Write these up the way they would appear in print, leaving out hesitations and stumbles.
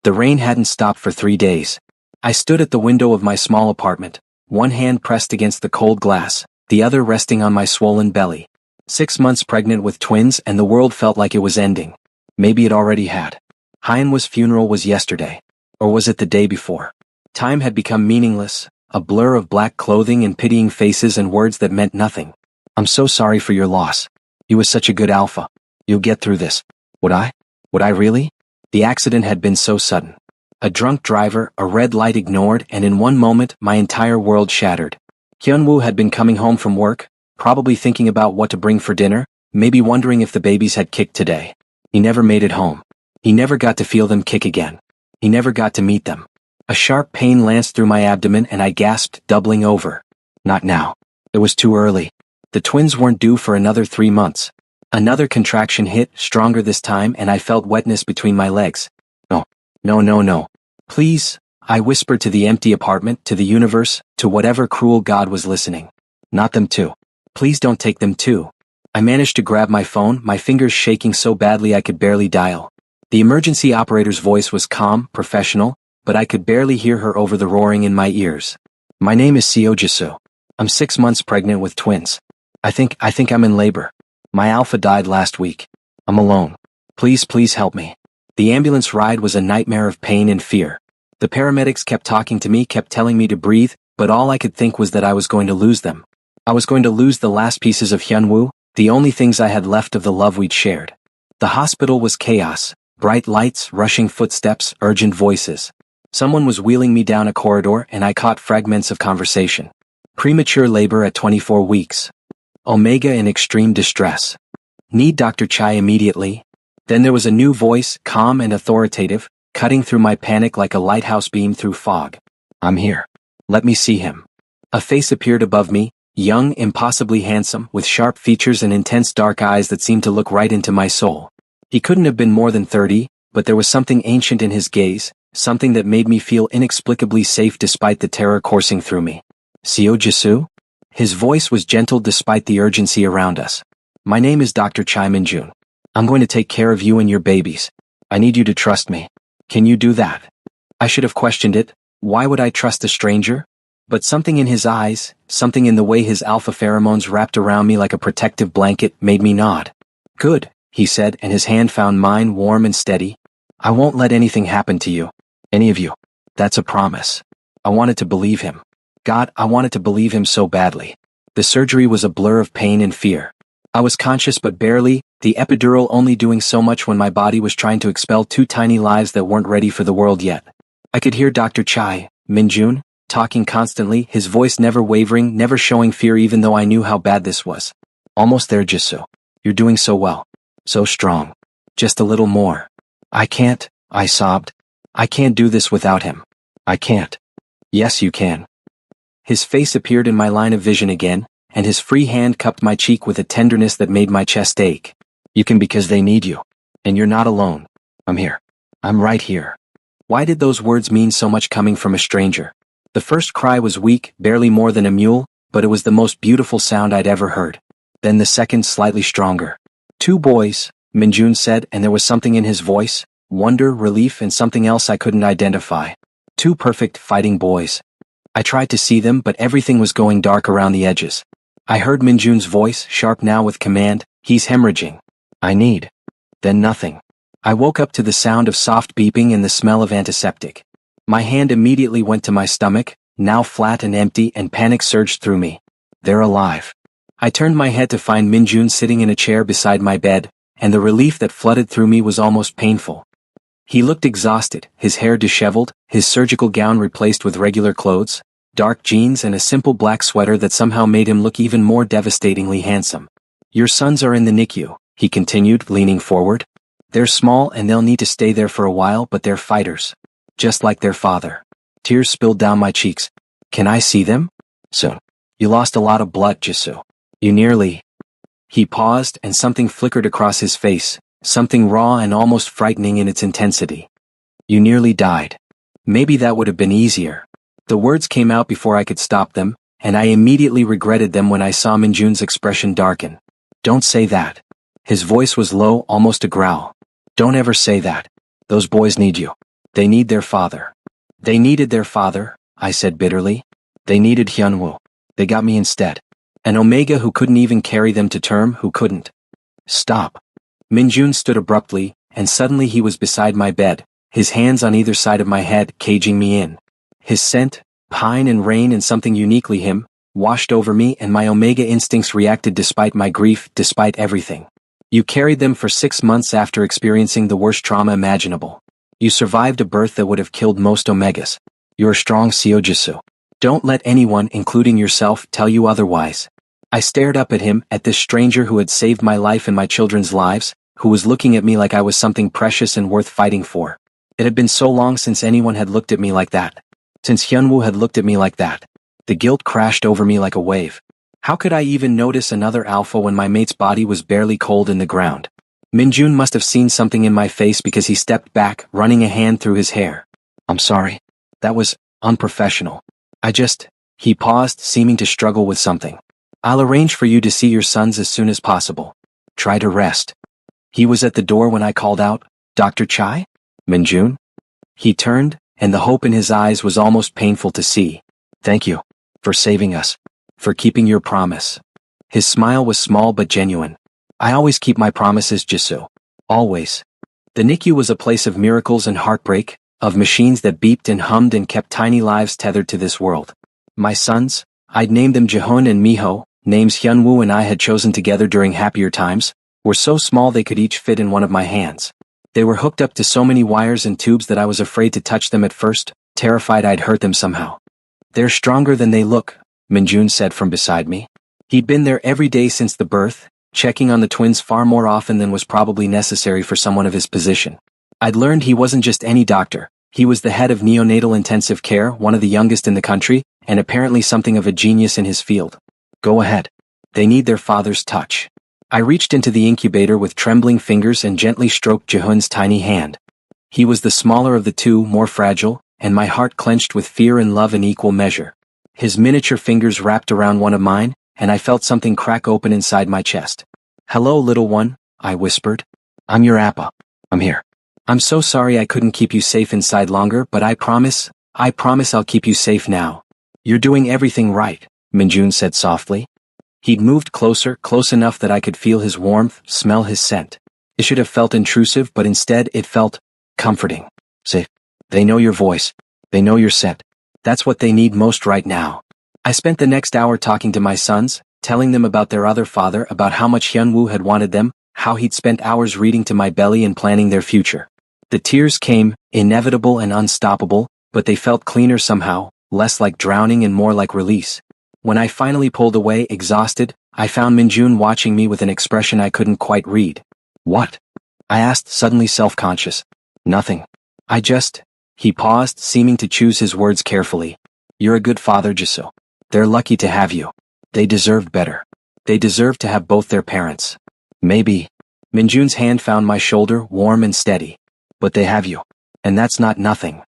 The rain hadn't stopped for 3 days. I stood at the window of my small apartment, one hand pressed against the cold glass, the other resting on my swollen belly. 6 months pregnant with twins, and the world felt like it was ending. Maybe it already had. Hyunwoo's funeral was yesterday. Or was it the day before? Time had become meaningless, a blur of black clothing and pitying faces and words that meant nothing. I'm so sorry for your loss. You was such a good alpha. You'll get through this. Would I? Would I really? The accident had been so sudden. A drunk driver, a red light ignored, and in one moment my entire world shattered. Hyunwoo had been coming home from work, probably thinking about what to bring for dinner, maybe wondering if the babies had kicked today. He never made it home. He never got to feel them kick again. He never got to meet them. A sharp pain lanced through my abdomen and I gasped, doubling over. Not now. It was too early. The twins weren't due for another 3 months. Another contraction hit, stronger this time, and I felt wetness between my legs. No. No, no, no. Please, I whispered to the empty apartment, to the universe, to whatever cruel God was listening. Not them too. Please don't take them too. I managed to grab my phone, my fingers shaking so badly I could barely dial. The emergency operator's voice was calm, professional, but I could barely hear her over the roaring in my ears. My name is Seo Jisoo. I'm 6 months pregnant with twins. I think I'm in labor. My alpha died last week. I'm alone. Please help me. The ambulance ride was a nightmare of pain and fear. The paramedics kept talking to me, kept telling me to breathe, but all I could think was that I was going to lose them. I was going to lose the last pieces of Hyunwoo, the only things I had left of the love we'd shared. The hospital was chaos, bright lights, rushing footsteps, urgent voices. Someone was wheeling me down a corridor and I caught fragments of conversation. Premature labor at 24 weeks. Omega in extreme distress. Need Dr. Chai immediately. Then there was a new voice, calm and authoritative, cutting through my panic like a lighthouse beam through fog. I'm here. Let me see him. A face appeared above me, young, impossibly handsome, with sharp features and intense dark eyes that seemed to look right into my soul. He couldn't have been more than 30, but there was something ancient in his gaze, something that made me feel inexplicably safe despite the terror coursing through me. Seo Jisoo? His voice was gentle despite the urgency around us. My name is Dr. Chai Min-jun. I'm going to take care of you and your babies. I need you to trust me. Can you do that? I should have questioned it. Why would I trust a stranger? But something in his eyes, something in the way his alpha pheromones wrapped around me like a protective blanket, made me nod. Good, he said, and his hand found mine warm and steady. I won't let anything happen to you. Any of you. That's a promise. I wanted to believe him. God, I wanted to believe him so badly. The surgery was a blur of pain and fear. I was conscious but barely, the epidural only doing so much when my body was trying to expel 2 tiny lives that weren't ready for the world yet. I could hear Dr. Chai, Min-jun, talking constantly, his voice never wavering, never showing fear even though I knew how bad this was. Almost there, Jisoo. You're doing so well. So strong. Just a little more. I can't, I sobbed. I can't do this without him. I can't. Yes, you can. His face appeared in my line of vision again, and his free hand cupped my cheek with a tenderness that made my chest ache. You can because they need you. And you're not alone. I'm here. I'm right here. Why did those words mean so much coming from a stranger? The first cry was weak, barely more than a mule, but it was the most beautiful sound I'd ever heard. Then the second slightly stronger. 2 boys, Min-jun said, and there was something in his voice, wonder, relief, and something else I couldn't identify. 2 perfect fighting boys. I tried to see them, but everything was going dark around the edges. I heard Min-jun's voice, sharp now with command, he's hemorrhaging. I need. Then nothing. I woke up to the sound of soft beeping and the smell of antiseptic. My hand immediately went to my stomach, now flat and empty, and panic surged through me. They're alive. I turned my head to find Min-jun sitting in a chair beside my bed, and the relief that flooded through me was almost painful. He looked exhausted, his hair disheveled, his surgical gown replaced with regular clothes, dark jeans and a simple black sweater that somehow made him look even more devastatingly handsome. Your sons are in the NICU, he continued, leaning forward. They're small and they'll need to stay there for a while, but they're fighters. Just like their father. Tears spilled down my cheeks. Can I see them? Soon. You lost a lot of blood, Jisoo. You nearly... He paused and something flickered across his face, something raw and almost frightening in its intensity. You nearly died. Maybe that would have been easier. The words came out before I could stop them, and I immediately regretted them when I saw Min-jun's expression darken. Don't say that. His voice was low, almost a growl. Don't ever say that. Those boys need you. They need their father. They needed their father, I said bitterly. They needed Hyunwoo. They got me instead. An Omega who couldn't even carry them to term, who couldn't. Stop. Minjun stood abruptly, and suddenly he was beside my bed, his hands on either side of my head, caging me in. His scent, pine and rain and something uniquely him, washed over me, and my Omega instincts reacted despite my grief, despite everything. You carried them for 6 months after experiencing the worst trauma imaginable. You survived a birth that would have killed most Omegas. You're a strong Seojisu. Don't let anyone, including yourself, tell you otherwise. I stared up at him, at this stranger who had saved my life and my children's lives, who was looking at me like I was something precious and worth fighting for. It had been so long since anyone had looked at me like that. Since Hyunwoo had looked at me like that. The guilt crashed over me like a wave. How could I even notice another alpha when my mate's body was barely cold in the ground? Minjun must have seen something in my face because he stepped back, running a hand through his hair. I'm sorry. That was unprofessional. He paused, seeming to struggle with something. I'll arrange for you to see your sons as soon as possible. Try to rest. He was at the door when I called out, Dr. Chai? Minjun? He turned, and the hope in his eyes was almost painful to see. Thank you. For saving us. For keeping your promise. His smile was small but genuine. I always keep my promises, Jisoo. Always. The NICU was a place of miracles and heartbreak, of machines that beeped and hummed and kept tiny lives tethered to this world. My sons, I'd named them Jihun and Miho, names Hyunwoo and I had chosen together during happier times, were so small they could each fit in one of my hands. They were hooked up to so many wires and tubes that I was afraid to touch them at first, terrified I'd hurt them somehow. They're stronger than they look, Minjun said from beside me. He'd been there every day since the birth, checking on the twins far more often than was probably necessary for someone of his position. I'd learned he wasn't just any doctor. He was the head of neonatal intensive care, one of the youngest in the country, and apparently something of a genius in his field. Go ahead. They need their father's touch. I reached into the incubator with trembling fingers and gently stroked Jihun's tiny hand. He was the smaller of the two, more fragile, and my heart clenched with fear and love in equal measure. His miniature fingers wrapped around one of mine, and I felt something crack open inside my chest. Hello, little one, I whispered. I'm your Appa. I'm here. I'm so sorry I couldn't keep you safe inside longer, but I promise I'll keep you safe now. You're doing everything right, Minjun said softly. He'd moved closer, close enough that I could feel his warmth, smell his scent. It should have felt intrusive, but instead it felt comforting. Safe. They know your voice. They know your scent. That's what they need most right now. I spent the next hour talking to my sons, telling them about their other father, about how much Hyunwoo had wanted them, how he'd spent hours reading to my belly and planning their future. The tears came, inevitable and unstoppable, but they felt cleaner somehow, less like drowning and more like release. When I finally pulled away, exhausted, I found Minjun watching me with an expression I couldn't quite read. What? I asked, suddenly self-conscious. Nothing. He paused, seeming to choose his words carefully. You're a good father, Jisoo. They're lucky to have you. They deserved better. They deserved to have both their parents. Maybe. Minjun's hand found my shoulder, warm and steady. But they have you. And that's not nothing.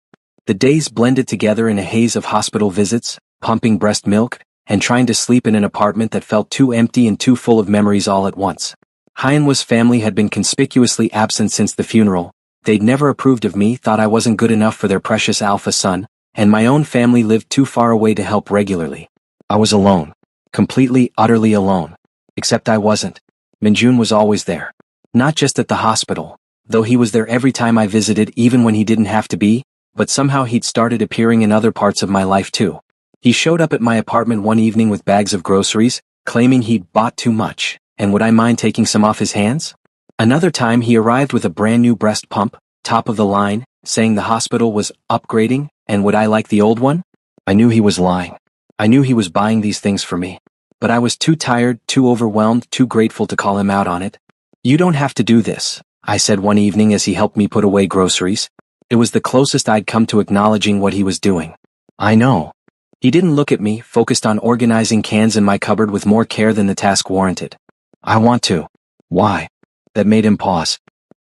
The days blended together in a haze of hospital visits, pumping breast milk, and trying to sleep in an apartment that felt too empty and too full of memories all at once. Hyunwoo's family had been conspicuously absent since the funeral. They'd never approved of me, thought I wasn't good enough for their precious alpha son, and my own family lived too far away to help regularly. I was alone. Completely, utterly alone. Except I wasn't. Minjun was always there. Not just at the hospital, though he was there every time I visited, even when he didn't have to be, but somehow he'd started appearing in other parts of my life too. He showed up at my apartment one evening with bags of groceries, claiming he'd bought too much, and would I mind taking some off his hands? Another time he arrived with a brand new breast pump, top of the line, saying the hospital was upgrading, and would I like the old one? I knew he was lying. I knew he was buying these things for me. But I was too tired, too overwhelmed, too grateful to call him out on it. You don't have to do this, I said one evening as he helped me put away groceries. It was the closest I'd come to acknowledging what he was doing. I know. He didn't look at me, focused on organizing cans in my cupboard with more care than the task warranted. I want to. Why? That made him pause.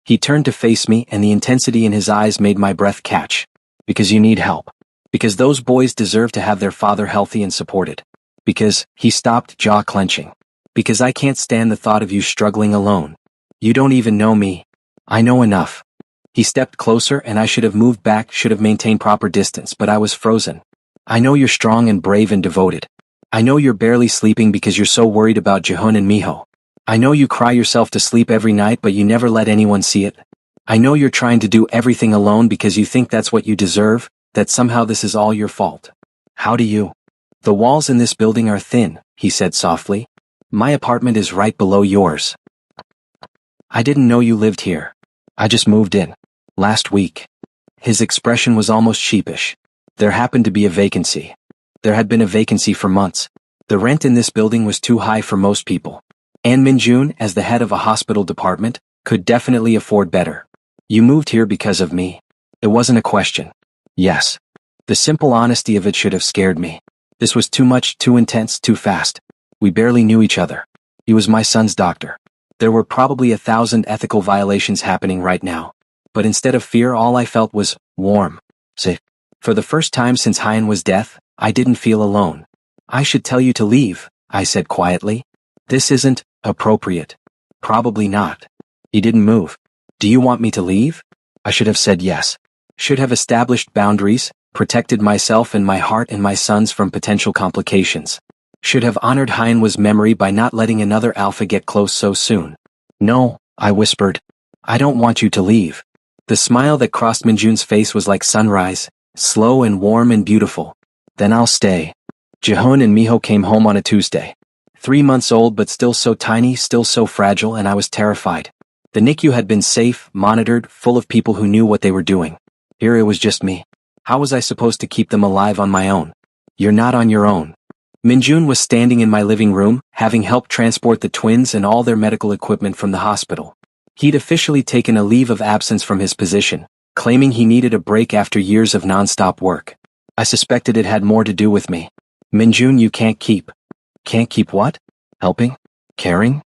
He turned to face me, and the intensity in his eyes made my breath catch. Because you need help. Because those boys deserve to have their father healthy and supported. Because, he stopped, jaw clenching. Because I can't stand the thought of you struggling alone. You don't even know me. I know enough. He stepped closer and I should have moved back, should have maintained proper distance, but I was frozen. I know you're strong and brave and devoted. I know you're barely sleeping because you're so worried about Jihun and Miho. I know you cry yourself to sleep every night but you never let anyone see it. I know you're trying to do everything alone because you think that's what you deserve, that somehow this is all your fault. How do you? The walls in this building are thin, he said softly. My apartment is right below yours. I didn't know you lived here. I just moved in. Last week. His expression was almost sheepish. There happened to be a vacancy. There had been a vacancy for months. The rent in this building was too high for most people. And Minjun, as the head of a hospital department, could definitely afford better. You moved here because of me. It wasn't a question. Yes. The simple honesty of it should have scared me. This was too much, too intense, too fast. We barely knew each other. He was my son's doctor. There were probably 1,000 ethical violations happening right now. But instead of fear, all I felt was warm. Sick. For the first time since Hyan's death, I didn't feel alone. I should tell you to leave, I said quietly. This isn't appropriate. Probably not. He didn't move. Do you want me to leave? I should have said yes. Should have established boundaries, protected myself and my heart and my sons from potential complications. Should have honored Hyan's memory by not letting another alpha get close so soon. No, I whispered. I don't want you to leave. The smile that crossed Minjun's face was like sunrise, slow and warm and beautiful. Then I'll stay. Jihun and Miho came home on a Tuesday. 3 months old but still so tiny, still so fragile, and I was terrified. The NICU had been safe, monitored, full of people who knew what they were doing. Here it was just me. How was I supposed to keep them alive on my own? You're not on your own. Minjun was standing in my living room, having helped transport the twins and all their medical equipment from the hospital. He'd officially taken a leave of absence from his position, claiming he needed a break after years of non-stop work. I suspected it had more to do with me. Minjun, you can't keep. Can't keep what? Helping? Caring?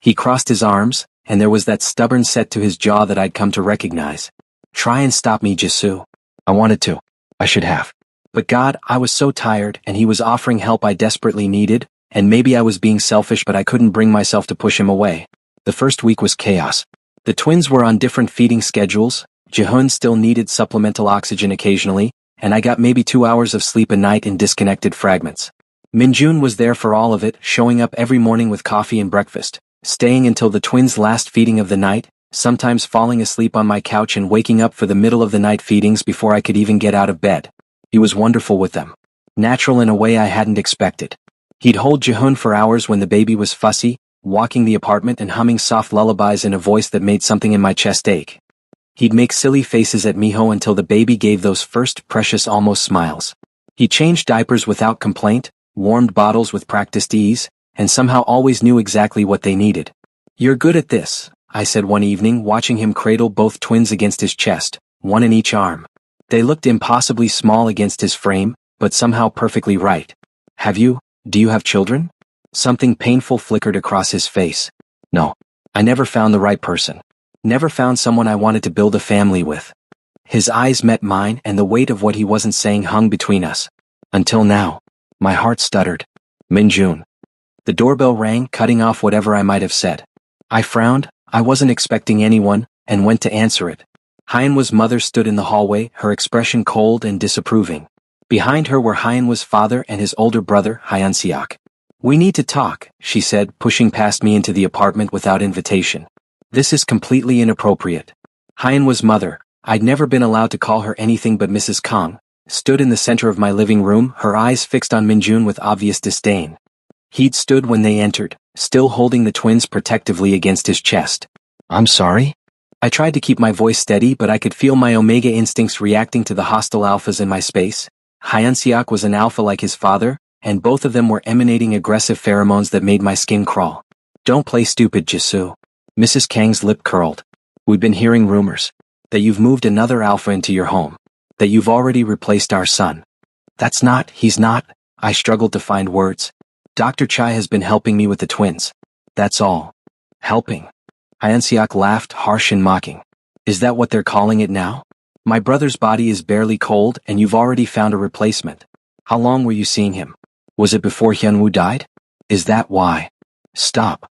He crossed his arms, and there was that stubborn set to his jaw that I'd come to recognize. Try and stop me, Jisoo. I wanted to. I should have. But God, I was so tired, and he was offering help I desperately needed, and maybe I was being selfish but I couldn't bring myself to push him away. The first week was chaos. The twins were on different feeding schedules, Jihun still needed supplemental oxygen occasionally, and I got maybe 2 hours of sleep a night in disconnected fragments. Minjun was there for all of it, showing up every morning with coffee and breakfast, staying until the twins' last feeding of the night, sometimes falling asleep on my couch and waking up for the middle of the night feedings before I could even get out of bed. He was wonderful with them. Natural in a way I hadn't expected. He'd hold Jihun for hours when the baby was fussy, walking the apartment and humming soft lullabies in a voice that made something in my chest ache. He'd make silly faces at Miho until the baby gave those first precious almost smiles. He changed diapers without complaint, warmed bottles with practiced ease, and somehow always knew exactly what they needed. You're good at this, I said one evening, watching him cradle both twins against his chest, one in each arm. They looked impossibly small against his frame, but somehow perfectly right. Do you have children? Something painful flickered across his face. No. I never found the right person. Never found someone I wanted to build a family with. His eyes met mine and the weight of what he wasn't saying hung between us. Until now. My heart stuttered. Minjun. The doorbell rang, cutting off whatever I might have said. I frowned, I wasn't expecting anyone, and went to answer it. Hyan's mother stood in the hallway, her expression cold and disapproving. Behind her were Hyan's father and his older brother, Hyanseok. We need to talk, she said, pushing past me into the apartment without invitation. This is completely inappropriate. Hyan's mother, I'd never been allowed to call her anything but Mrs. Kang, stood in the center of my living room, her eyes fixed on Minjun with obvious disdain. He'd stood when they entered, still holding the twins protectively against his chest. I'm sorry? I tried to keep my voice steady, but I could feel my Omega instincts reacting to the hostile alphas in my space. Hyanseok was an alpha like his father, and both of them were emanating aggressive pheromones that made my skin crawl. Don't play stupid, Jisoo. Mrs. Kang's lip curled. We've been hearing rumors. That you've moved another alpha into your home. That you've already replaced our son. He's not. I struggled to find words. Dr. Chai has been helping me with the twins. That's all. Helping. Hyanseok laughed, harsh and mocking. Is that what they're calling it now? My brother's body is barely cold and you've already found a replacement. How long were you seeing him? Was it before Hyunwoo died? Is that why? Stop.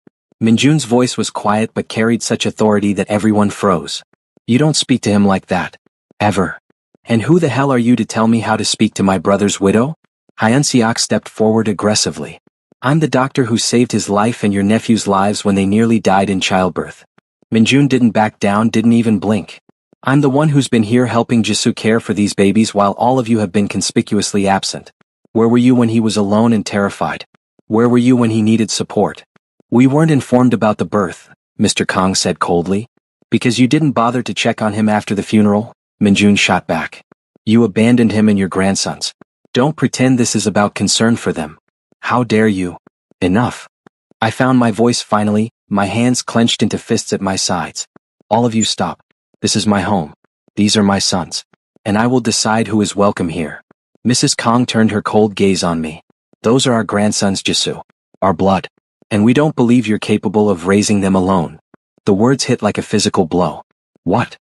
Minjun's voice was quiet but carried such authority that everyone froze. You don't speak to him like that. Ever. And who the hell are you to tell me how to speak to my brother's widow? Hyun-seok stepped forward aggressively. I'm the doctor who saved his life and your nephew's lives when they nearly died in childbirth. Minjun didn't back down, didn't even blink. I'm the one who's been here helping Jisoo care for these babies while all of you have been conspicuously absent. Where were you when he was alone and terrified? Where were you when he needed support? We weren't informed about the birth, Mr. Kang said coldly. Because you didn't bother to check on him after the funeral, Minjun shot back. You abandoned him and your grandsons. Don't pretend this is about concern for them. How dare you? Enough. I found my voice finally, my hands clenched into fists at my sides. All of you stop. This is my home. These are my sons. And I will decide who is welcome here. Mrs. Kang turned her cold gaze on me. Those are our grandsons, Jisoo. Our blood. And we don't believe you're capable of raising them alone. The words hit like a physical blow. What?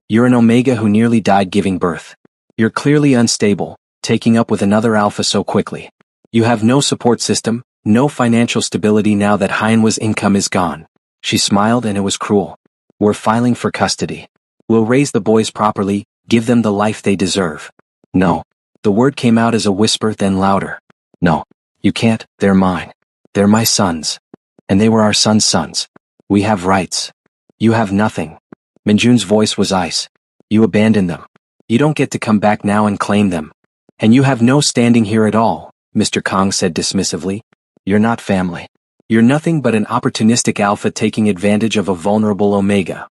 You're an Omega who nearly died giving birth. You're clearly unstable, taking up with another alpha so quickly. You have no support system, no financial stability now that Hyunwoo's income is gone. She smiled and it was cruel. We're filing for custody. We'll raise the boys properly, give them the life they deserve. No. The word came out as a whisper, then louder. No. You can't, they're mine. They're my sons. And they were our sons' sons. We have rights. You have nothing. Minjun's voice was ice. You abandoned them. You don't get to come back now and claim them. And you have no standing here at all, Mr. Kang said dismissively. You're not family. You're nothing but an opportunistic alpha taking advantage of a vulnerable Omega.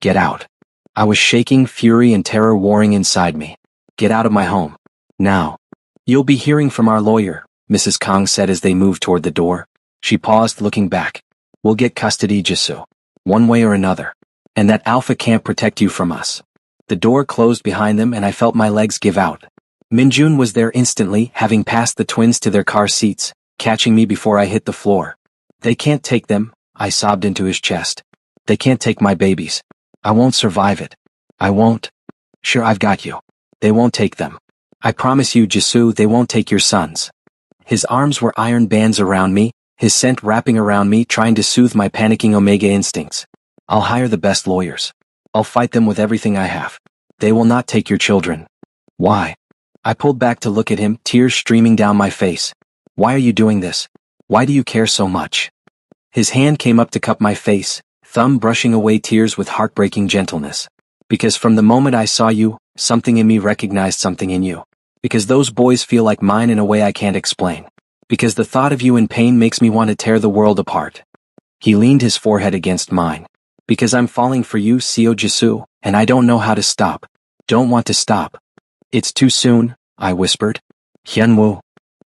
Get out. I was shaking, fury and terror warring inside me. Get out of my home. Now. You'll be hearing from our lawyer, Mrs. Kang said as they moved toward the door. She paused, looking back. We'll get custody, Jisoo. One way or another. And that alpha can't protect you from us. The door closed behind them and I felt my legs give out. Minjun was there instantly, having passed the twins to their car seats, catching me before I hit the floor. They can't take them, I sobbed into his chest. They can't take my babies. I won't survive it. I won't. Sure, I've got you. They won't take them. I promise you, Jisoo, they won't take your sons. His arms were iron bands around me, his scent wrapping around me, trying to soothe my panicking Omega instincts. I'll hire the best lawyers. I'll fight them with everything I have. They will not take your children. Why? I pulled back to look at him, tears streaming down my face. Why are you doing this? Why do you care so much? His hand came up to cup my face, thumb brushing away tears with heartbreaking gentleness. Because from the moment I saw you, something in me recognized something in you. Because those boys feel like mine in a way I can't explain. Because the thought of you in pain makes me want to tear the world apart. He leaned his forehead against mine. Because I'm falling for you, Seo Jisoo, and I don't know how to stop. Don't want to stop. It's too soon, I whispered. Hyunwoo.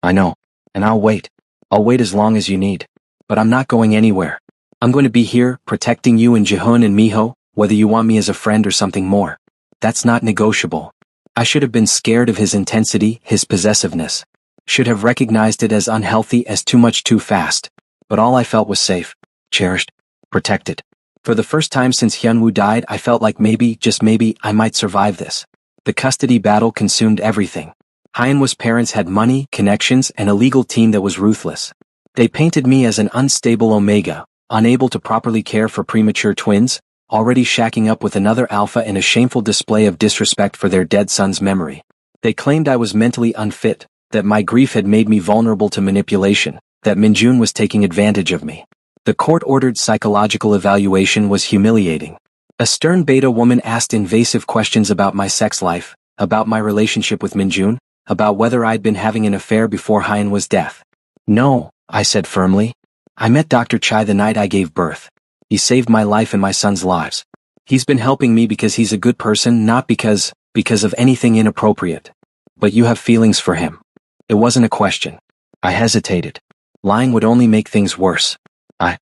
I know. And I'll wait. I'll wait as long as you need. But I'm not going anywhere. I'm going to be here, protecting you and Jihoon and Miho, whether you want me as a friend or something more. That's not negotiable. I should have been scared of his intensity, his possessiveness. Should have recognized it as unhealthy, as too much too fast. But all I felt was safe, cherished, protected. For the first time since Hyunwoo died, I felt like maybe, just maybe, I might survive this. The custody battle consumed everything. Hyunwoo's parents had money, connections, and a legal team that was ruthless. They painted me as an unstable Omega, unable to properly care for premature twins, already shacking up with another alpha in a shameful display of disrespect for their dead son's memory. They claimed I was mentally unfit, that my grief had made me vulnerable to manipulation, that Minjun was taking advantage of me. The court-ordered psychological evaluation was humiliating. A stern beta woman asked invasive questions about my sex life, about my relationship with Minjun, about whether I'd been having an affair before Hyunwoo's death. No, I said firmly. I met Dr. Chai the night I gave birth. He saved my life and my son's lives. He's been helping me because he's a good person, not because of anything inappropriate. But you have feelings for him. It wasn't a question. I hesitated. Lying would only make things worse. I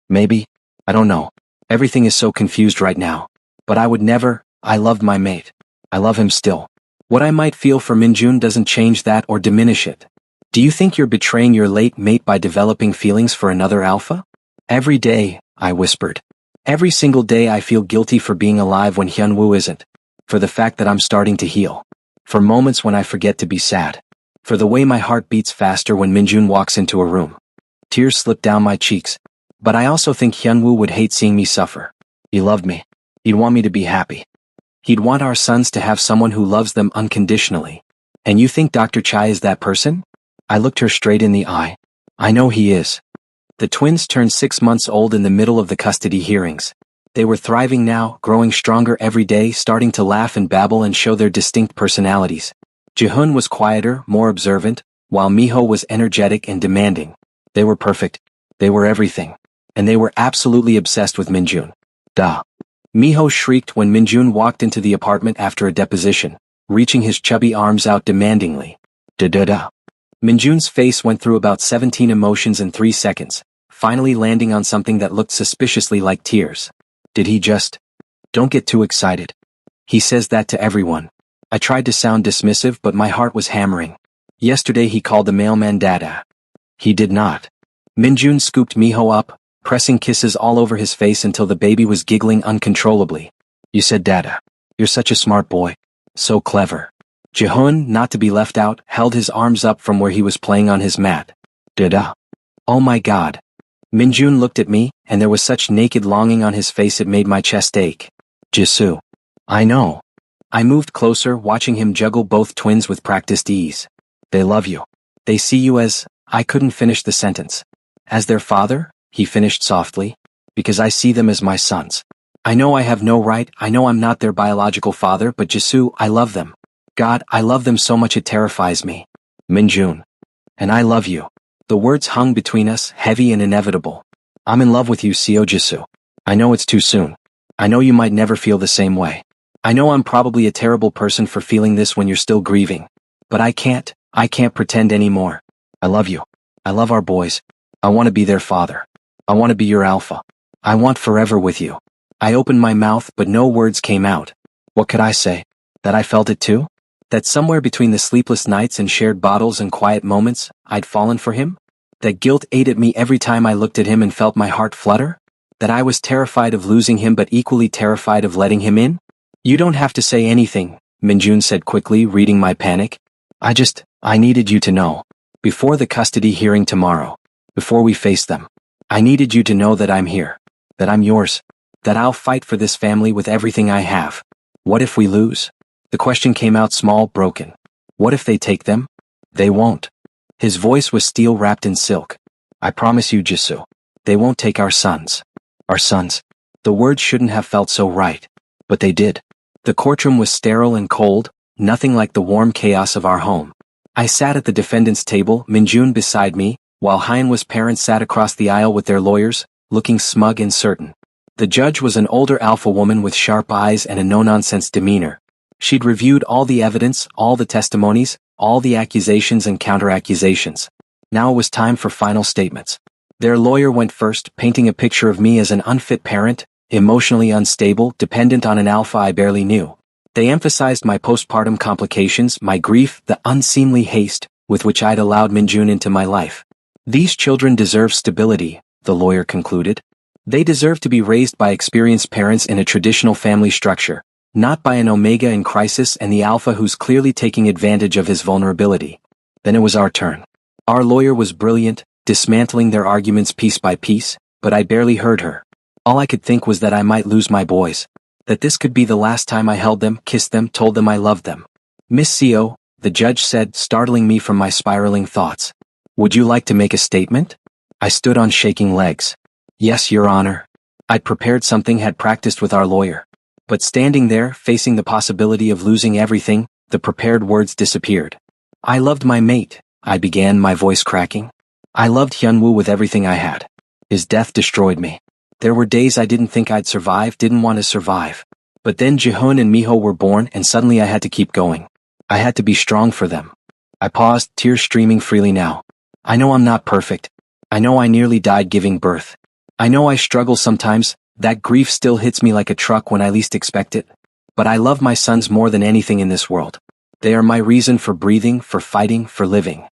don't know. Everything is so confused right now. But I would never. I loved my mate. I love him still. What I might feel for Minjun doesn't change that or diminish it. Do you think you're betraying your late mate by developing feelings for another alpha? Every day, I whispered. Every single day I feel guilty for being alive when Hyunwoo isn't. For the fact that I'm starting to heal. For moments when I forget to be sad. For the way my heart beats faster when Minjun walks into a room. Tears slip down my cheeks. But I also think Hyunwoo would hate seeing me suffer. He loved me. He'd want me to be happy. He'd want our sons to have someone who loves them unconditionally. And you think Dr. Chai is that person? I looked her straight in the eye. I know he is. The twins turned 6 months old in the middle of the custody hearings. They were thriving now, growing stronger every day, starting to laugh and babble and show their distinct personalities. Jihoon was quieter, more observant, while Miho was energetic and demanding. They were perfect. They were everything. And they were absolutely obsessed with Minjun. Duh. Miho shrieked when Minjun walked into the apartment after a deposition, reaching his chubby arms out demandingly. Da-da-da. Minjun's face went through about 17 emotions in 3 seconds, finally landing on something that looked suspiciously like tears. Did he just? Don't get too excited. He says that to everyone. I tried to sound dismissive, but my heart was hammering. Yesterday he called the mailman Dada. He did not. Minjun scooped Miho up, pressing kisses all over his face until the baby was giggling uncontrollably. You said Dada. You're such a smart boy. So clever. Jihoon, not to be left out, held his arms up from where he was playing on his mat. Dada. Oh my god. Minjun looked at me, and there was such naked longing on his face it made my chest ache. Jisoo. I know. I moved closer, watching him juggle both twins with practiced ease. They love you. They see you as, I couldn't finish the sentence. As their father? He finished softly. Because I see them as my sons. I know I have no right, I know I'm not their biological father, but Jisoo, I love them. God, I love them so much it terrifies me. Minjun. And I love you. The words hung between us, heavy and inevitable. I'm in love with you, Seo Jisoo. I know it's too soon. I know you might never feel the same way. I know I'm probably a terrible person for feeling this when you're still grieving. But I can't pretend anymore. I love you. I love our boys. I want to be their father. I want to be your alpha. I want forever with you. I opened my mouth, but no words came out. What could I say? That I felt it too? That somewhere between the sleepless nights and shared bottles and quiet moments, I'd fallen for him? That guilt ate at me every time I looked at him and felt my heart flutter? That I was terrified of losing him but equally terrified of letting him in? You don't have to say anything, Minjun said quickly, reading my panic. I needed you to know. Before the custody hearing tomorrow. Before we face them. I needed you to know that I'm here. That I'm yours. That I'll fight for this family with everything I have. What if we lose? The question came out small, broken. What if they take them? They won't. His voice was steel wrapped in silk. I promise you, Jisoo. They won't take our sons. Our sons. The words shouldn't have felt so right. But they did. The courtroom was sterile and cold, nothing like the warm chaos of our home. I sat at the defendant's table, Minjun beside me, while Hyenwa's parents sat across the aisle with their lawyers, looking smug and certain. The judge was an older alpha woman with sharp eyes and a no-nonsense demeanor. She'd reviewed all the evidence, all the testimonies, all the accusations and counter-accusations. Now it was time for final statements. Their lawyer went first, painting a picture of me as an unfit parent, emotionally unstable, dependent on an alpha I barely knew. They emphasized my postpartum complications, my grief, the unseemly haste with which I'd allowed Minjun into my life. These children deserve stability, the lawyer concluded. They deserve to be raised by experienced parents in a traditional family structure, not by an omega in crisis and the alpha who's clearly taking advantage of his vulnerability. Then it was our turn. Our lawyer was brilliant, dismantling their arguments piece by piece, but I barely heard her. All I could think was that I might lose my boys. That this could be the last time I held them, kissed them, told them I loved them. Miss Seo, the judge said, startling me from my spiraling thoughts. Would you like to make a statement? I stood on shaking legs. Yes, Your Honor. I'd prepared something, had practiced with our lawyer. But standing there, facing the possibility of losing everything, the prepared words disappeared. I loved my mate, I began, my voice cracking. I loved Hyunwoo with everything I had. His death destroyed me. There were days I didn't think I'd survive, didn't want to survive. But then Jihoon and Miho were born and suddenly I had to keep going. I had to be strong for them. I paused, tears streaming freely now. I know I'm not perfect. I know I nearly died giving birth. I know I struggle sometimes, that grief still hits me like a truck when I least expect it. But I love my sons more than anything in this world. They are my reason for breathing, for fighting, for living.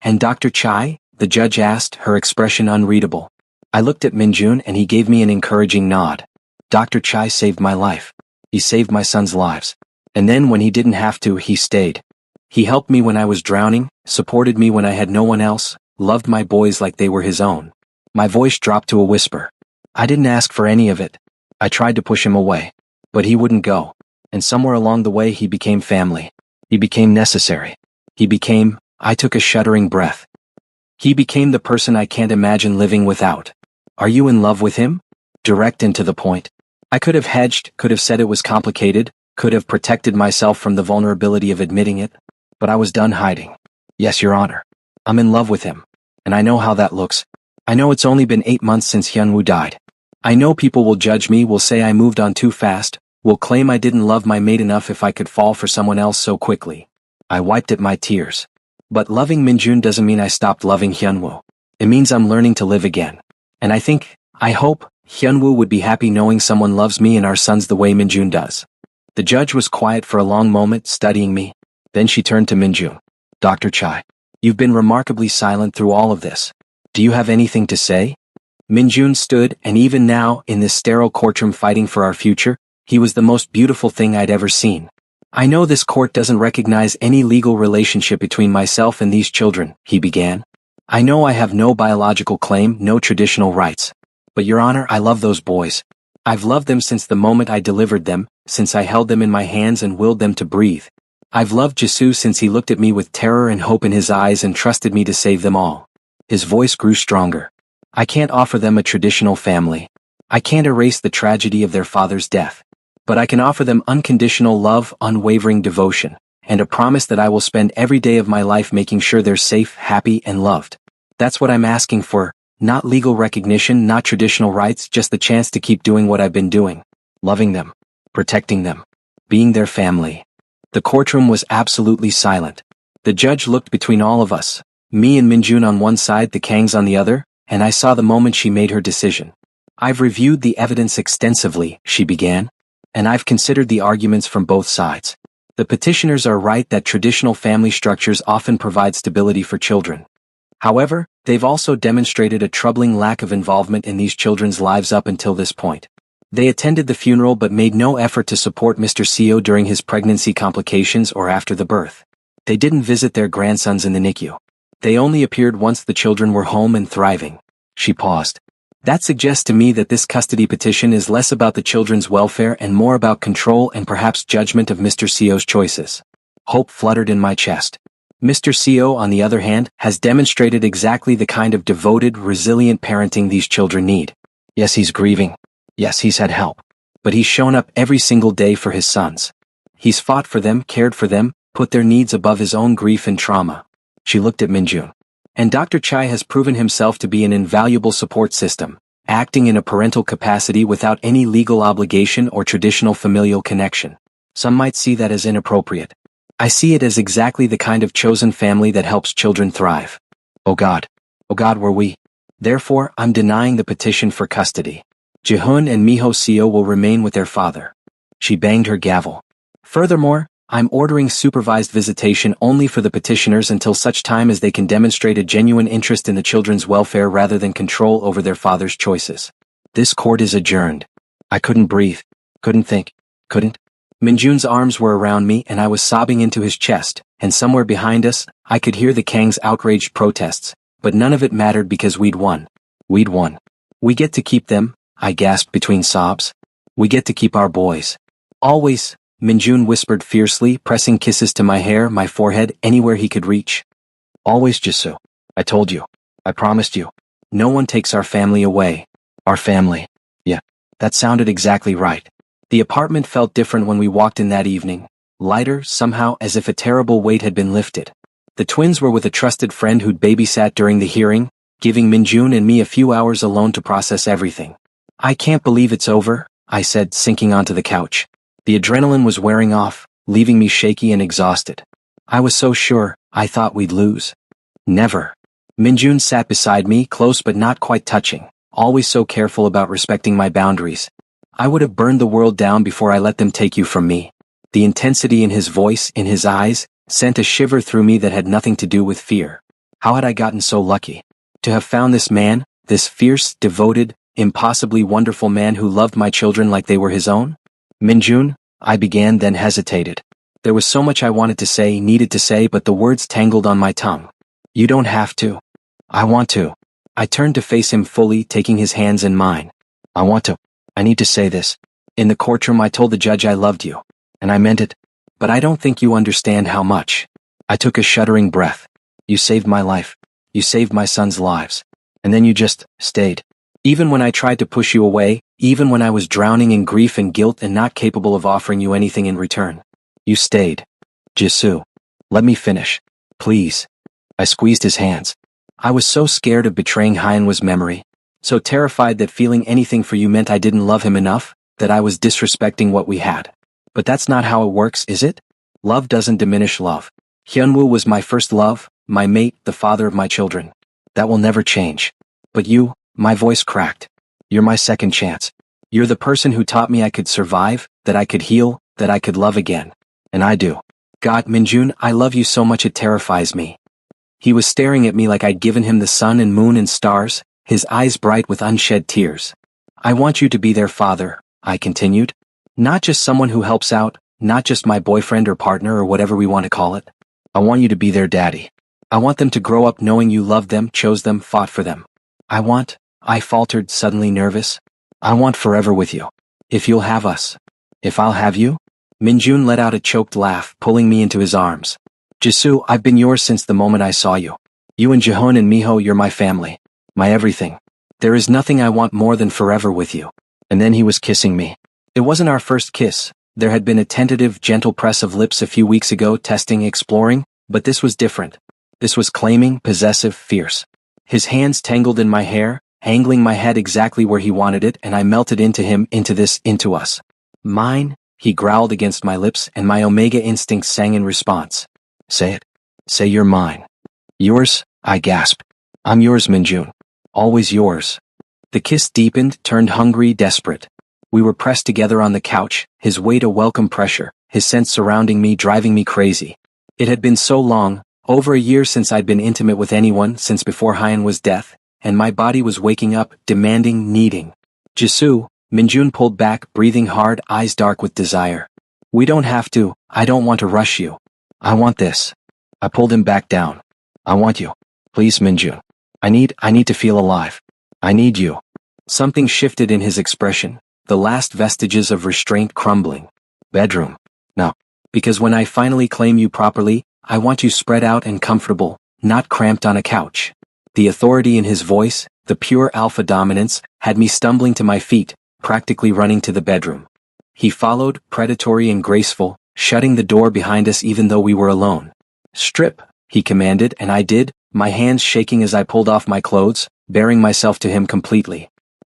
And Dr. Chai? The judge asked, her expression unreadable. I looked at Minjun and he gave me an encouraging nod. Dr. Chai saved my life. He saved my sons' lives. And then when he didn't have to, he stayed. He helped me when I was drowning, supported me when I had no one else, loved my boys like they were his own. My voice dropped to a whisper. I didn't ask for any of it. I tried to push him away. But he wouldn't go. and somewhere along the way he became family. He became necessary. I took a shuddering breath. He became the person I can't imagine living without. Are you in love with him? Direct and to the point. I could have hedged, could have said it was complicated, could have protected myself from the vulnerability of admitting it, but I was done hiding. Yes, Your Honor. I'm in love with him. And I know how that looks. I know it's only been 8 months since Hyunwoo died. I know people will judge me, will say I moved on too fast, will claim I didn't love my mate enough if I could fall for someone else so quickly. I wiped at my tears. But loving Minjun doesn't mean I stopped loving Hyunwoo. It means I'm learning to live again. And I hope, Hyunwoo would be happy knowing someone loves me and our sons the way Minjun does. The judge was quiet for a long moment, studying me. Then she turned to Minjun. Dr. Chai, you've been remarkably silent through all of this. Do you have anything to say? Minjun stood, and even now, in this sterile courtroom fighting for our future, he was the most beautiful thing I'd ever seen. I know this court doesn't recognize any legal relationship between myself and these children, he began. I know I have no biological claim, no traditional rights. But Your Honor, I love those boys. I've loved them since the moment I delivered them, since I held them in my hands and willed them to breathe. I've loved Jisoo since he looked at me with terror and hope in his eyes and trusted me to save them all. His voice grew stronger. I can't offer them a traditional family. I can't erase the tragedy of their father's death. But I can offer them unconditional love, unwavering devotion, and a promise that I will spend every day of my life making sure they're safe, happy, and loved. That's what I'm asking for, not legal recognition, not traditional rights, just the chance to keep doing what I've been doing. Loving them, protecting them, being their family. The courtroom was absolutely silent. The judge looked between all of us, me and Minjun on one side, the Kangs on the other, and I saw the moment she made her decision. I've reviewed the evidence extensively, she began, and I've considered the arguments from both sides. The petitioners are right that traditional family structures often provide stability for children. However, they've also demonstrated a troubling lack of involvement in these children's lives up until this point. They attended the funeral but made no effort to support Mr. Seo during his pregnancy complications or after the birth. They didn't visit their grandsons in the NICU. They only appeared once the children were home and thriving. She paused. That suggests to me that this custody petition is less about the children's welfare and more about control and perhaps judgment of Mr. Seo's choices. Hope fluttered in my chest. Mr. Seo, on the other hand, has demonstrated exactly the kind of devoted, resilient parenting these children need. Yes, he's grieving. Yes, he's had help. But he's shown up every single day for his sons. He's fought for them, cared for them, put their needs above his own grief and trauma. She looked at Minjun. And Dr. Chai has proven himself to be an invaluable support system, acting in a parental capacity without any legal obligation or traditional familial connection. Some might see that as inappropriate. I see it as exactly the kind of chosen family that helps children thrive. Oh God, were we. Therefore, I'm denying the petition for custody. Jihoon and Miho Seo will remain with their father. She banged her gavel. Furthermore, I'm ordering supervised visitation only for the petitioners until such time as they can demonstrate a genuine interest in the children's welfare rather than control over their father's choices. This court is adjourned. I couldn't breathe. Couldn't think. Couldn't. Minjun's arms were around me and I was sobbing into his chest, and somewhere behind us, I could hear the Kang's outraged protests, but none of it mattered because we'd won. We'd won. We get to keep them, I gasped between sobs. We get to keep our boys. Always. Minjun whispered fiercely, pressing kisses to my hair, my forehead, anywhere he could reach. Always, Jisoo. I told you. I promised you. No one takes our family away. Our family. Yeah, that sounded exactly right. The apartment felt different when we walked in that evening. Lighter, somehow, as if a terrible weight had been lifted. The twins were with a trusted friend who'd babysat during the hearing, giving Minjun and me a few hours alone to process everything. I can't believe it's over, I said, sinking onto the couch. The adrenaline was wearing off, leaving me shaky and exhausted. I was so sure, I thought we'd lose. Never. Minjun sat beside me, close but not quite touching, always so careful about respecting my boundaries. I would have burned the world down before I let them take you from me. The intensity in his voice, in his eyes, sent a shiver through me that had nothing to do with fear. How had I gotten so lucky? To have found this man, this fierce, devoted, impossibly wonderful man who loved my children like they were his own? Minjun, I began, then hesitated. There was so much I wanted to say, needed to say, but the words tangled on my tongue. You don't have to. I want to. I turned to face him fully, taking his hands in mine. I want to. I need to say this. In the courtroom I told the judge I loved you. And I meant it. But I don't think you understand how much. I took a shuddering breath. You saved my life. You saved my son's lives. And then you just stayed. Even when I tried to push you away, even when I was drowning in grief and guilt and not capable of offering you anything in return. You stayed. Jisoo. Let me finish. Please. I squeezed his hands. I was so scared of betraying Hyenwa's memory. So terrified that feeling anything for you meant I didn't love him enough, that I was disrespecting what we had. But that's not how it works, is it? Love doesn't diminish love. Hyunwoo was my first love, my mate, the father of my children. That will never change. But you, my voice cracked. You're my second chance. You're the person who taught me I could survive, that I could heal, that I could love again. And I do. God, Minjun, I love you so much it terrifies me. He was staring at me like I'd given him the sun and moon and stars, his eyes bright with unshed tears. I want you to be their father, I continued. Not just someone who helps out, not just my boyfriend or partner or whatever we want to call it. I want you to be their daddy. I want them to grow up knowing you loved them, chose them, fought for them. I faltered, suddenly nervous. I want forever with you. If you'll have us. If I'll have you? Minjun let out a choked laugh, pulling me into his arms. Jisoo, I've been yours since the moment I saw you. You and Jihun and Miho, you're my family. My everything. There is nothing I want more than forever with you. And then he was kissing me. It wasn't our first kiss. There had been a tentative, gentle press of lips a few weeks ago, testing, exploring, but this was different. This was claiming, possessive, fierce. His hands tangled in my hair, angling my head exactly where he wanted it, and I melted into him, into us. Mine, he growled against my lips, and my Omega instinct sang in response. Say it. Say you're mine. Yours, I gasped. I'm yours, Minjun. Always yours. The kiss deepened, turned hungry, desperate. We were pressed together on the couch, his weight a welcome pressure, his scent surrounding me, driving me crazy. It had been so long, over a year since I'd been intimate with anyone, since before Hyenwa's death, and my body was waking up, demanding, needing. Jisoo, Minjun pulled back, breathing hard, eyes dark with desire. We don't have to, I don't want to rush you. I want this. I pulled him back down. I want you. Please, Minjun. I need to feel alive. I need you. Something shifted in his expression, the last vestiges of restraint crumbling. Bedroom. No. Because when I finally claim you properly, I want you spread out and comfortable, not cramped on a couch. The authority in his voice, the pure alpha dominance, had me stumbling to my feet, practically running to the bedroom. He followed, predatory and graceful, shutting the door behind us even though we were alone. Strip, he commanded, and I did, my hands shaking as I pulled off my clothes, bearing myself to him completely.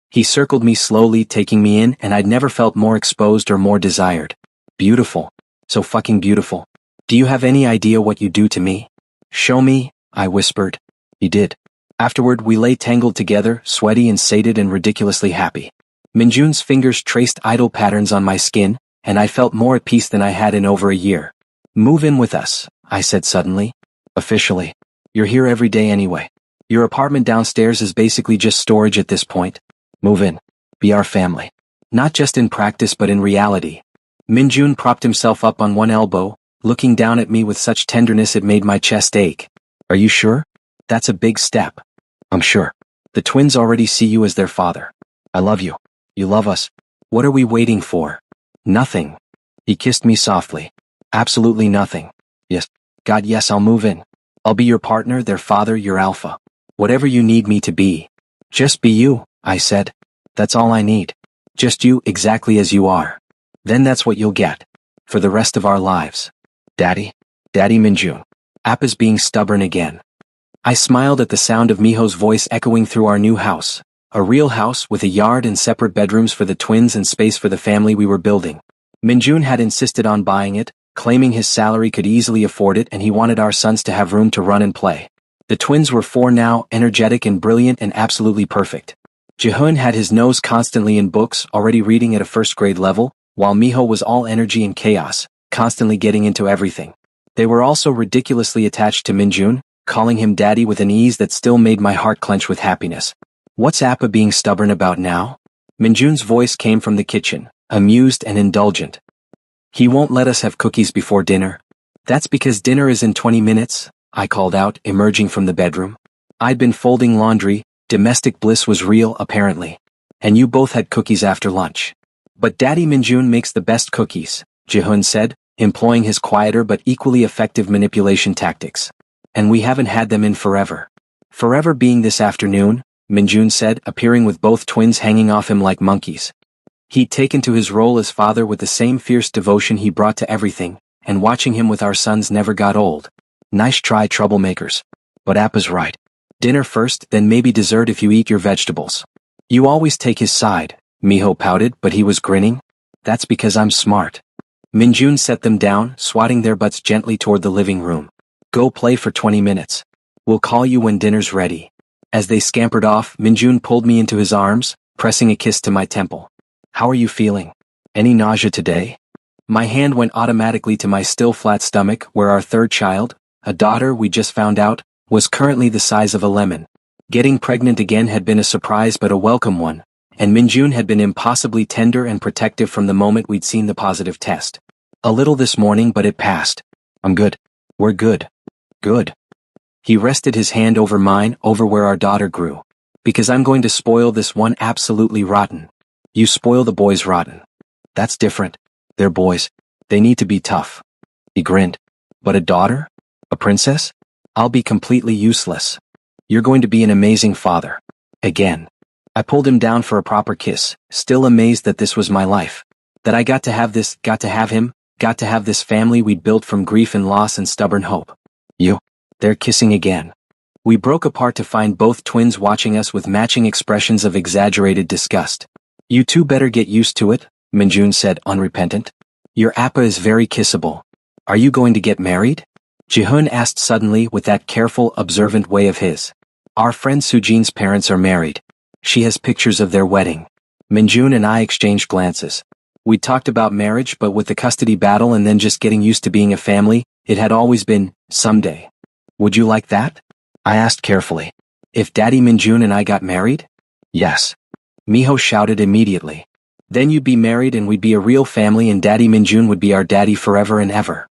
He circled me slowly, taking me in, and I'd never felt more exposed or more desired. Beautiful. So fucking beautiful. Do you have any idea what you do to me? Show me, I whispered. He did. Afterward, we lay tangled together, sweaty and sated and ridiculously happy. Minjun's fingers traced idle patterns on my skin, and I felt more at peace than I had in over a year. Move in with us, I said suddenly. Officially. You're here every day anyway. Your apartment downstairs is basically just storage at this point. Move in. Be our family. Not just in practice but in reality. Minjun propped himself up on one elbow, looking down at me with such tenderness it made my chest ache. Are you sure? That's a big step. I'm sure. The twins already see you as their father. I love you. You love us. What are we waiting for? Nothing. He kissed me softly. Absolutely nothing. Yes. God, yes, I'll move in. I'll be your partner, their father, your alpha. Whatever you need me to be. Just be you, I said. That's all I need. Just you exactly as you are. Then that's what you'll get. For the rest of our lives. Daddy? Daddy Minjun. Appa's being stubborn again. I smiled at the sound of Miho's voice echoing through our new house. A real house with a yard and separate bedrooms for the twins and space for the family we were building. Minjun had insisted on buying it, claiming his salary could easily afford it and he wanted our sons to have room to run and play. The twins were 4 now, energetic and brilliant and absolutely perfect. Jihun had his nose constantly in books, already reading at a first-grade level, while Miho was all energy and chaos, constantly getting into everything. They were also ridiculously attached to Minjun, calling him daddy with an ease that still made my heart clench with happiness. What's Appa being stubborn about now? Minjun's voice came from the kitchen, amused and indulgent. He won't let us have cookies before dinner. That's because dinner is in 20 minutes, I called out, emerging from the bedroom. I'd been folding laundry, domestic bliss was real apparently. And you both had cookies after lunch. But Daddy Minjun makes the best cookies, Ji-hoon said, employing his quieter but equally effective manipulation tactics. And we haven't had them in forever. Forever being this afternoon, Minjun said, appearing with both twins hanging off him like monkeys. He'd taken to his role as father with the same fierce devotion he brought to everything, and watching him with our sons never got old. Nice try, troublemakers. But Appa's right. Dinner first, then maybe dessert if you eat your vegetables. You always take his side, Miho pouted, but he was grinning. That's because I'm smart. Minjun set them down, swatting their butts gently toward the living room. Go play for 20 minutes. We'll call you when dinner's ready. As they scampered off, Minjun pulled me into his arms, pressing a kiss to my temple. How are you feeling? Any nausea today? My hand went automatically to my still flat stomach, where our third child, a daughter we just found out, was currently the size of a lemon. Getting pregnant again had been a surprise but a welcome one, and Minjun had been impossibly tender and protective from the moment we'd seen the positive test. A little this morning, but it passed. I'm good. We're good. Good. He rested his hand over mine, over where our daughter grew. Because I'm going to spoil this one absolutely rotten. You spoil the boys rotten. That's different. They're boys. They need to be tough. He grinned. But a daughter? A princess? I'll be completely useless. You're going to be an amazing father. Again. I pulled him down for a proper kiss, still amazed that this was my life. That I got to have this, got to have him, got to have this family we'd built from grief and loss and stubborn hope. They're kissing again. We broke apart to find both twins watching us with matching expressions of exaggerated disgust. You two better get used to it, Minjun said, unrepentant. Your Appa is very kissable. Are you going to get married? Ji-hoon asked suddenly with that careful, observant way of his. Our friend Sujin's parents are married. She has pictures of their wedding. Minjun and I exchanged glances. We talked about marriage, but with the custody battle and then just getting used to being a family, it had always been, someday. Would you like that? I asked carefully. If Daddy Minjun and I got married? Yes. Miho shouted immediately. Then you'd be married and we'd be a real family and Daddy Minjun would be our daddy forever and ever.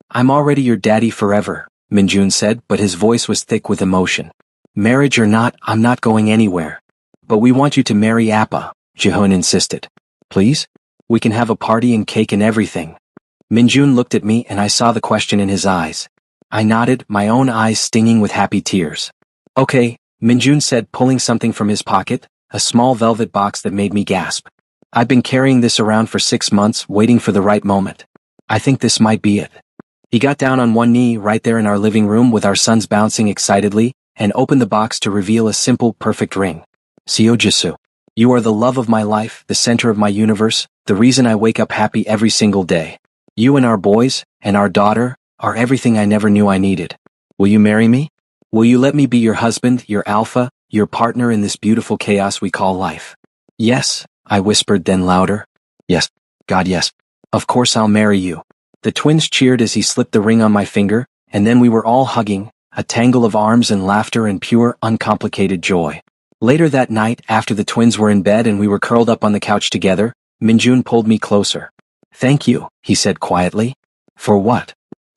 I'm already your daddy forever, Minjun said, but his voice was thick with emotion. Marriage or not, I'm not going anywhere. But we want you to marry Appa, Ji-hoon insisted. Please? We can have a party and cake and everything. Minjun looked at me and I saw the question in his eyes. I nodded, my own eyes stinging with happy tears. Okay, Minjun said, pulling something from his pocket, a small velvet box that made me gasp. I've been carrying this around for 6 months, waiting for the right moment. I think this might be it. He got down on one knee right there in our living room with our sons bouncing excitedly, and opened the box to reveal a simple, perfect ring. Seojisu. You are the love of my life, the center of my universe, the reason I wake up happy every single day. You and our boys, and our daughter, are everything I never knew I needed. Will you marry me? Will you let me be your husband, your alpha, your partner in this beautiful chaos we call life? Yes, I whispered, then louder. Yes, God yes. Of course I'll marry you. The twins cheered as he slipped the ring on my finger, and then we were all hugging, a tangle of arms and laughter and pure, uncomplicated joy. Later that night, after the twins were in bed and we were curled up on the couch together, Minjun pulled me closer. Thank you, he said quietly. For what?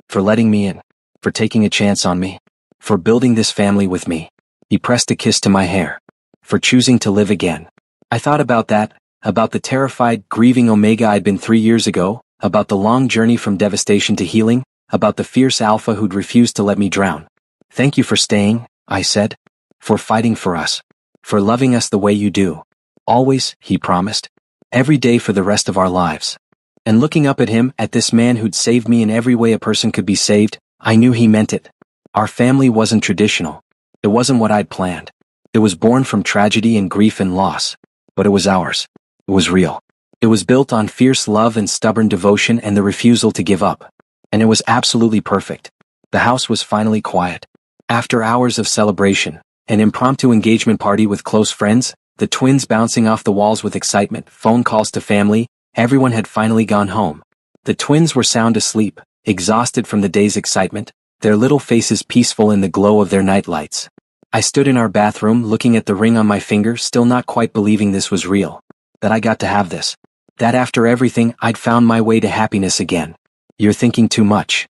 For letting me in. For taking a chance on me. For building this family with me. He pressed a kiss to my hair. For choosing to live again. I thought about that, about the terrified, grieving Omega I'd been 3 years ago, about the long journey from devastation to healing, about the fierce alpha who'd refused to let me drown. Thank you for staying, I said. For fighting for us. For loving us the way you do. Always, he promised. Every day for the rest of our lives. And looking up at him, at this man who'd saved me in every way a person could be saved, I knew he meant it. Our family wasn't traditional. It wasn't what I'd planned. It was born from tragedy and grief and loss. But it was ours. It was real. It was built on fierce love and stubborn devotion and the refusal to give up. And it was absolutely perfect. The house was finally quiet. After hours of celebration, an impromptu engagement party with close friends, the twins bouncing off the walls with excitement, phone calls to family, everyone had finally gone home. The twins were sound asleep, exhausted from the day's excitement, their little faces peaceful in the glow of their nightlights. I stood in our bathroom looking at the ring on my finger, still not quite believing this was real. That I got to have this. That after everything, I'd found my way to happiness again. You're thinking too much.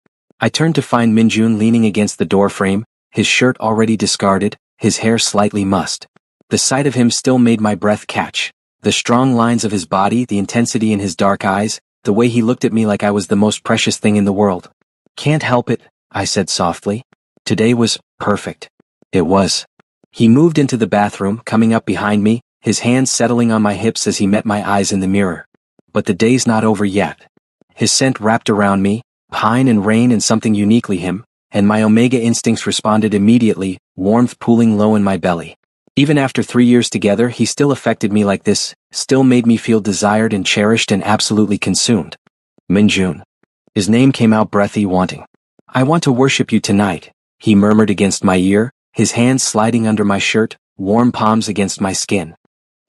I turned to find Minjun leaning against the door frame, his shirt already discarded, his hair slightly mussed. The sight of him still made my breath catch. The strong lines of his body, the intensity in his dark eyes, the way he looked at me like I was the most precious thing in the world. Can't help it, I said softly. Today was perfect. It was. He moved into the bathroom, coming up behind me, his hands settling on my hips as he met my eyes in the mirror. But the day's not over yet. His scent wrapped around me, pine and rain and something uniquely him, and my omega instincts responded immediately, warmth pooling low in my belly. Even after 3 years together, he still affected me like this, still made me feel desired and cherished and absolutely consumed. Minjun. His name came out breathy, wanting. I want to worship you tonight, he murmured against my ear, his hands sliding under my shirt, warm palms against my skin.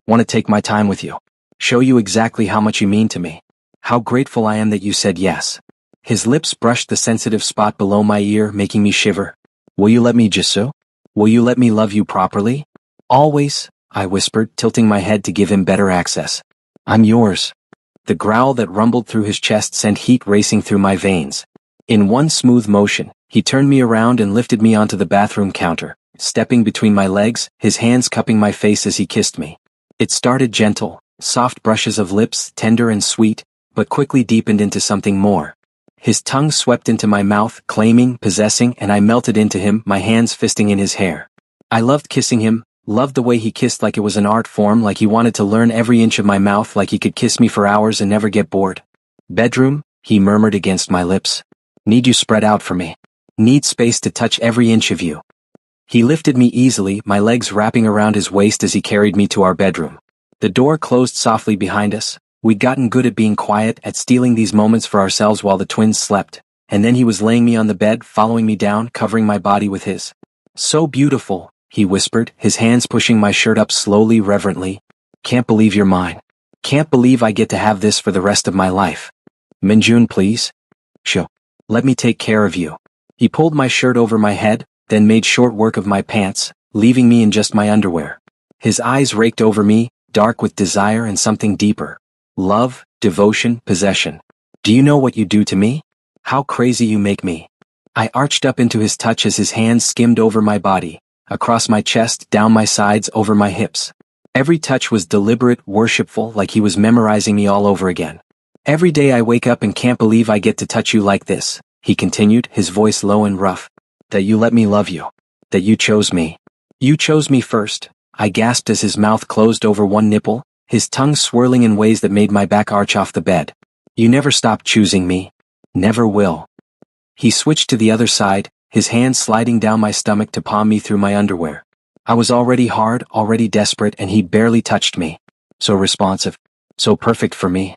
Want to take my time with you. Show you exactly how much you mean to me. How grateful I am that you said yes. His lips brushed the sensitive spot below my ear, making me shiver. Will you let me, Jisoo? Will you let me love you properly? Always, I whispered, tilting my head to give him better access. I'm yours. The growl that rumbled through his chest sent heat racing through my veins. In one smooth motion, he turned me around and lifted me onto the bathroom counter, stepping between my legs, his hands cupping my face as he kissed me. It started gentle, soft brushes of lips, tender and sweet, but quickly deepened into something more. His tongue swept into my mouth, claiming, possessing, and I melted into him, my hands fisting in his hair. I loved kissing him, loved the way he kissed like it was an art form, like he wanted to learn every inch of my mouth, like he could kiss me for hours and never get bored. Bedroom, he murmured against my lips. Need you spread out for me. Need space to touch every inch of you. He lifted me easily, my legs wrapping around his waist as he carried me to our bedroom. The door closed softly behind us. We'd gotten good at being quiet, at stealing these moments for ourselves while the twins slept, and then he was laying me on the bed, following me down, covering my body with his. So beautiful, he whispered, his hands pushing my shirt up slowly, reverently. Can't believe you're mine. Can't believe I get to have this for the rest of my life. Minjun, please. Sure. Let me take care of you. He pulled my shirt over my head, then made short work of my pants, leaving me in just my underwear. His eyes raked over me, dark with desire and something deeper. Love, devotion, possession. Do you know what you do to me? How crazy you make me. I arched up into his touch as his hands skimmed over my body, across my chest, down my sides, over my hips. Every touch was deliberate, worshipful, like he was memorizing me all over again. Every day I wake up and can't believe I get to touch you like this, he continued, his voice low and rough. That you let me love you. That you chose me. You chose me first, I gasped as his mouth closed over one nipple, his tongue swirling in ways that made my back arch off the bed. You never stopped choosing me. Never will. He switched to the other side, his hand sliding down my stomach to palm me through my underwear. I was already hard, already desperate, and he barely touched me. So responsive. So perfect for me.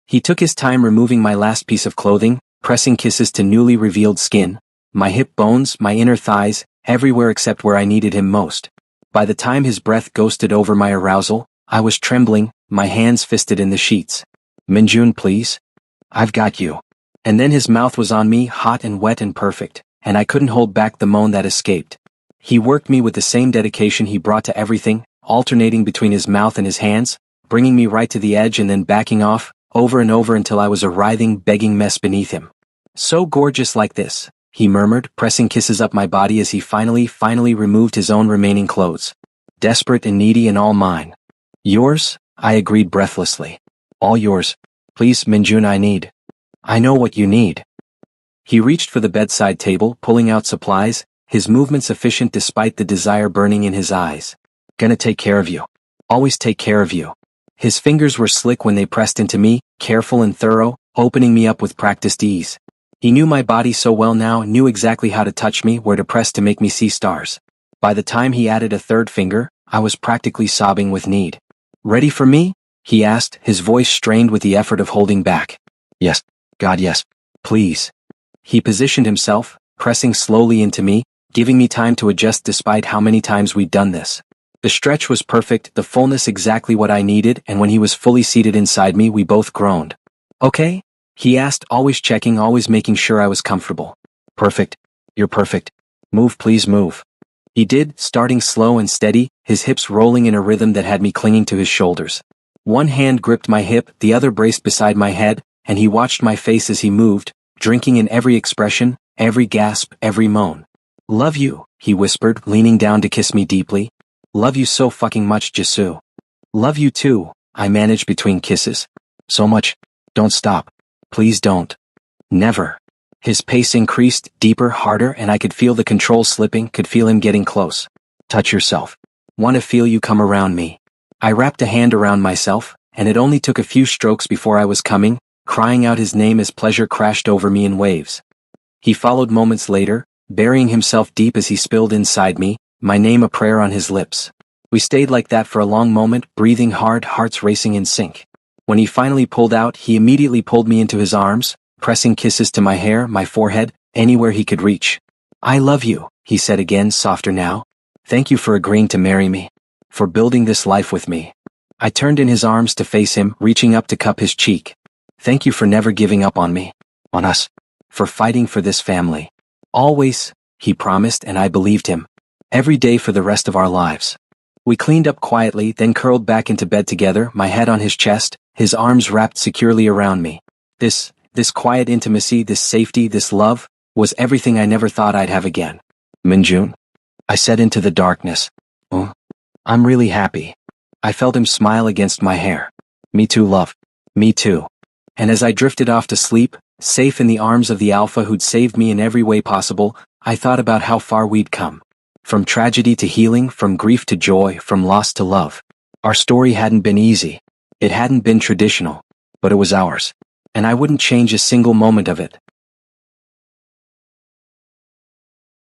He took his time removing my last piece of clothing, pressing kisses to newly revealed skin, my hip bones, my inner thighs, everywhere except where I needed him most. By the time his breath ghosted over my arousal, I was trembling, my hands fisted in the sheets. Minjun, please. I've got you. And then his mouth was on me, hot and wet and perfect, and I couldn't hold back the moan that escaped. He worked me with the same dedication he brought to everything, alternating between his mouth and his hands, bringing me right to the edge and then backing off, over and over until I was a writhing, begging mess beneath him. So gorgeous like this, he murmured, pressing kisses up my body as he finally removed his own remaining clothes. Desperate and needy and all mine. Yours? I agreed breathlessly. All yours. Please, Minjun, I know what you need. He reached for the bedside table, pulling out supplies, his movements efficient despite the desire burning in his eyes. Gonna take care of you. Always take care of you. His fingers were slick when they pressed into me, careful and thorough, opening me up with practiced ease. He knew my body so well now, knew exactly how to touch me, where to press to make me see stars. By the time he added a third finger, I was practically sobbing with need. Ready for me? He asked, his voice strained with the effort of holding back. Yes. God, yes. Please. He positioned himself, pressing slowly into me, giving me time to adjust despite how many times we'd done this. The stretch was perfect, the fullness exactly what I needed, and when he was fully seated inside me, we both groaned. Okay? He asked, always checking, always making sure I was comfortable. Perfect. You're perfect. Move, please move. He did, starting slow and steady, his hips rolling in a rhythm that had me clinging to his shoulders. One hand gripped my hip, the other braced beside my head, and he watched my face as he moved, drinking in every expression, every gasp, every moan. Love you, he whispered, leaning down to kiss me deeply. Love you so fucking much, Jisoo. Love you too, I managed between kisses. So much. Don't stop. Please don't. Never. His pace increased, deeper, harder, and I could feel the control slipping, could feel him getting close. Touch yourself. Want to feel you come around me. I wrapped a hand around myself, and it only took a few strokes before I was coming, crying out his name as pleasure crashed over me in waves. He followed moments later, burying himself deep as he spilled inside me, my name a prayer on his lips. We stayed like that for a long moment, breathing hard, hearts racing in sync. When he finally pulled out, he immediately pulled me into his arms, pressing kisses to my hair, my forehead, anywhere he could reach. I love you, he said again, softer now. Thank you for agreeing to marry me. For building this life with me. I turned in his arms to face him, reaching up to cup his cheek. Thank you for never giving up on me. On us. For fighting for this family. Always, he promised, and I believed him. Every day for the rest of our lives. We cleaned up quietly, then curled back into bed together, my head on his chest, his arms wrapped securely around me. This quiet intimacy, this safety, this love, was everything I never thought I'd have again. Minjun? I said into the darkness. Oh, I'm really happy. I felt him smile against my hair. Me too, love. Me too. And as I drifted off to sleep, safe in the arms of the Alpha who'd saved me in every way possible, I thought about how far we'd come. From tragedy to healing, from grief to joy, from loss to love. Our story hadn't been easy. It hadn't been traditional. But it was ours. And I wouldn't change a single moment of it.